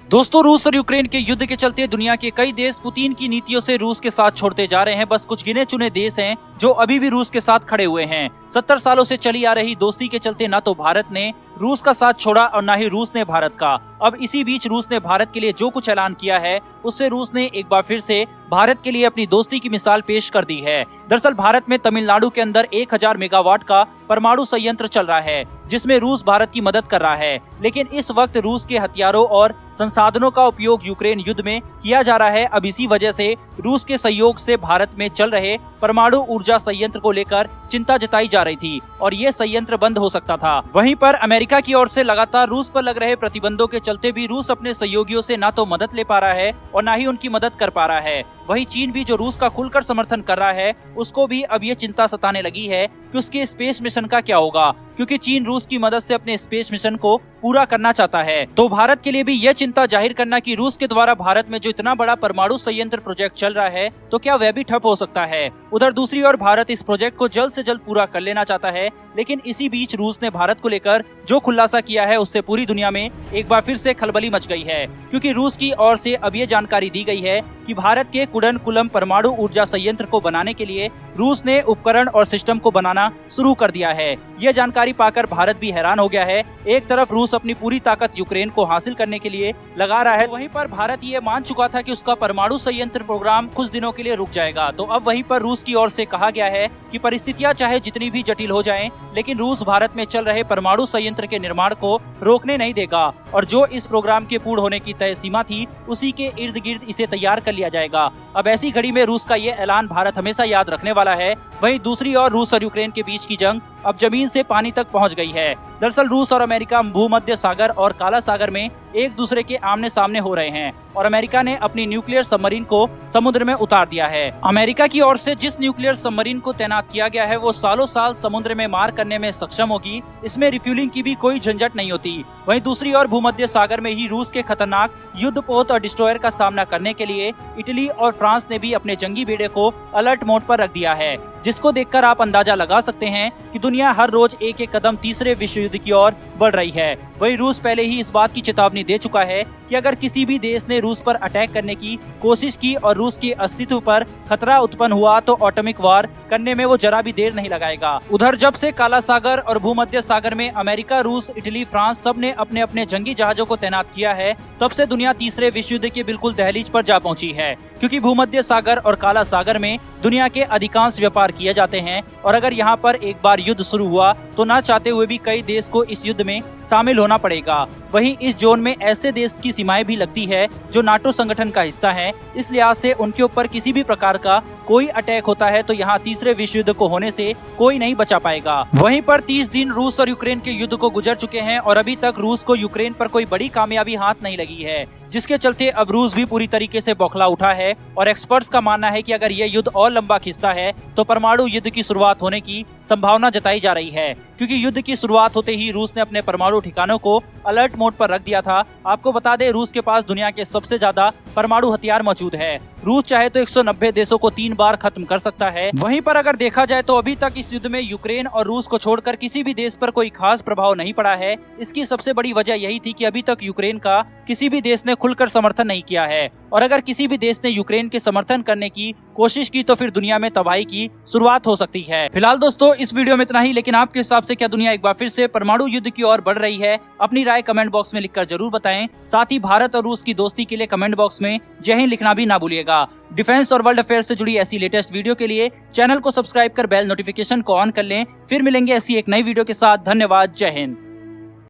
दोस्तों, रूस और यूक्रेन के युद्ध के चलते दुनिया के कई देश पुतिन की नीतियों से रूस के साथ छोड़ते जा रहे हैं। बस कुछ गिने चुने देश हैं जो अभी भी रूस के साथ खड़े हुए हैं। 70 सालों से चली आ रही दोस्ती के चलते न तो भारत ने रूस का साथ छोड़ा और न ही रूस ने भारत का। अब इसी बीच रूस ने भारत के लिए जो कुछ ऐलान किया है उससे रूस ने एक बार फिर से भारत के लिए अपनी दोस्ती की मिसाल पेश कर दी है। दरअसल भारत में तमिलनाडु के अंदर 1000 मेगावाट का परमाणु संयंत्र चल रहा है जिसमें रूस भारत की मदद कर रहा है। लेकिन इस वक्त रूस के हथियारों और संसाधनों का उपयोग यूक्रेन युद्ध में किया जा रहा है। अब इसी वजह से रूस के सहयोग से भारत में चल रहे परमाणु ऊर्जा संयंत्र को लेकर चिंता जताई जा रही थी और ये संयंत्र बंद हो सकता था। वहीं पर अमेरिका की ओर से लगातार रूस पर लग रहे प्रतिबंधों के चलते भी रूस अपने सहयोगियों से न तो मदद ले पा रहा है और न ही उनकी मदद कर पा रहा है। वहीं चीन भी जो रूस का खुलकर समर्थन कर रहा है उसको भी अब ये चिंता सताने लगी है कि उसके स्पेस मिशन का क्या होगा, क्योंकि चीन रूस की मदद से अपने स्पेस मिशन को पूरा करना चाहता है। तो भारत के लिए भी यह चिंता जाहिर करना कि रूस के द्वारा भारत में जो इतना बड़ा परमाणु संयंत्र प्रोजेक्ट चल रहा है तो क्या वह भी ठप हो सकता है। उधर दूसरी ओर भारत इस प्रोजेक्ट को जल्द से जल्द पूरा कर लेना चाहता है। लेकिन इसी बीच रूस ने भारत को लेकर जो खुलासा किया है उससे पूरी दुनिया में एक बार फिर से खलबली मच गई है, क्योंकि रूस की ओर से अब ये जानकारी दी गई है कि भारत के कुडनकुलम परमाणु ऊर्जा संयंत्र को बनाने के लिए रूस ने उपकरण और सिस्टम को बनाना शुरू कर दिया है। यह जानकारी पाकर भारत भी हैरान हो गया है। एक तरफ रूस अपनी पूरी ताकत यूक्रेन को हासिल करने के लिए लगा रहा है, वहीं पर भारत ये मान चुका था कि उसका परमाणु संयंत्र प्रोग्राम कुछ दिनों के लिए रुक जाएगा। तो अब वहीं पर रूस की ओर से कहा गया है कि परिस्थितियां चाहे जितनी भी जटिल हो जाएं, लेकिन रूस भारत में चल रहे परमाणु संयंत्र के निर्माण को रोकने नहीं देगा और जो इस प्रोग्राम के पूर्ण होने की तय सीमा थी उसी के इर्द गिर्द इसे तैयार कर लिया जाएगा। अब ऐसी घड़ी में रूस का ये ऐलान भारत हमेशा याद रखने वाला है। वहीं दूसरी ओर रूस और यूक्रेन के बीच की जंग अब जमीन से पानी तक पहुंच गई है। दरअसल रूस और अमेरिका भूमध्य सागर और काला सागर में एक दूसरे के आमने सामने हो रहे हैं और अमेरिका ने अपनी न्यूक्लियर सबमरीन को समुद्र में उतार दिया है। अमेरिका की ओर से जिस न्यूक्लियर सबमरीन को तैनात किया गया है वो सालों साल समुद्र में मार करने में सक्षम होगी। इसमें रिफ्यूलिंग की भी कोई झंझट नहीं होती। वहीं दूसरी ओर भूमध्य सागर में ही रूस के खतरनाक युद्धपोत और डिस्ट्रॉयर का सामना करने के लिए इटली और फ्रांस ने भी अपने जंगी बेड़े को अलर्ट मोड पर रख दिया है, जिसको देखकर आप अंदाजा लगा सकते हैं कि दुनिया हर रोज एक एक कदम तीसरे विश्व युद्ध की ओर बढ़ रही है। वहीं रूस पहले ही इस बात की चेतावनी दे चुका है कि अगर किसी भी देश ने रूस पर अटैक करने की कोशिश की और रूस के अस्तित्व पर खतरा उत्पन्न हुआ तो एटॉमिक वार करने में वो जरा भी देर नहीं लगाएगा। उधर जब से काला सागर और भूमध्य सागर में अमेरिका, रूस, इटली, फ्रांस सब ने अपने अपने जंगी जहाजों को तैनात किया है, तब से दुनिया तीसरे विश्व युद्ध के बिल्कुल दहलीज पर जा पहुंची है, क्योंकि भूमध्य सागर और काला सागर में दुनिया के अधिकांश व्यापार किए जाते हैं और अगर यहाँ पर एक बार युद्ध शुरू हुआ तो ना चाहते हुए भी कई देश को इस युद्ध में शामिल होना पड़ेगा। वहीं इस जोन में ऐसे देश की सीमाएं भी लगती है जो नाटो संगठन का हिस्सा है। इस लिहाज से उनके ऊपर किसी भी प्रकार का कोई अटैक होता है तो यहाँ तीसरे विश्व युद्ध को होने से कोई नहीं बचा पाएगा। वहीं पर 30 दिन रूस और यूक्रेन के युद्ध को गुजर चुके हैं और अभी तक रूस को यूक्रेन पर कोई बड़ी कामयाबी हाथ नहीं लगी है, जिसके चलते अब रूस भी पूरी तरीके से बौखला उठा है और एक्सपर्ट्स का मानना है कि अगर ये युद्ध और लंबा खिंचता है तो परमाणु युद्ध की शुरुआत होने की संभावना जताई जा रही है, क्योंकि युद्ध की शुरुआत होते ही रूस ने अपने परमाणु ठिकानों को अलर्ट मोड पर रख दिया था। आपको बता दें, रूस के पास दुनिया के सबसे ज्यादा परमाणु हथियार मौजूद है। रूस चाहे तो 190 देशों को 3 बार खत्म कर सकता है। वहीं पर अगर देखा जाए तो अभी तक इस युद्ध में यूक्रेन और रूस को छोड़कर किसी भी देश पर कोई खास प्रभाव नहीं पड़ा है। इसकी सबसे बड़ी वजह यही थी कि अभी तक यूक्रेन का किसी भी देश ने खुलकर समर्थन नहीं किया है और अगर किसी भी देश ने यूक्रेन के समर्थन करने की कोशिश की तो फिर दुनिया में तबाही की शुरुआत हो सकती है। फिलहाल दोस्तों इस वीडियो में इतना ही, लेकिन आपके हिसाब से क्या दुनिया एक बार फिर से परमाणु युद्ध की ओर बढ़ रही है? अपनी राय कमेंट बॉक्स में लिखकर जरूर बताएं। साथ ही भारत और रूस की दोस्ती के लिए कमेंट बॉक्स में जय हिंद लिखना भी ना भूलिएगा। डिफेंस और वर्ल्ड अफेयर्स से जुड़ी ऐसी लेटेस्ट वीडियो के लिए चैनल को सब्सक्राइब कर बेल नोटिफिकेशन को ऑन कर लें। फिर मिलेंगे ऐसी एक नई वीडियो के साथ। धन्यवाद। जय हिंद।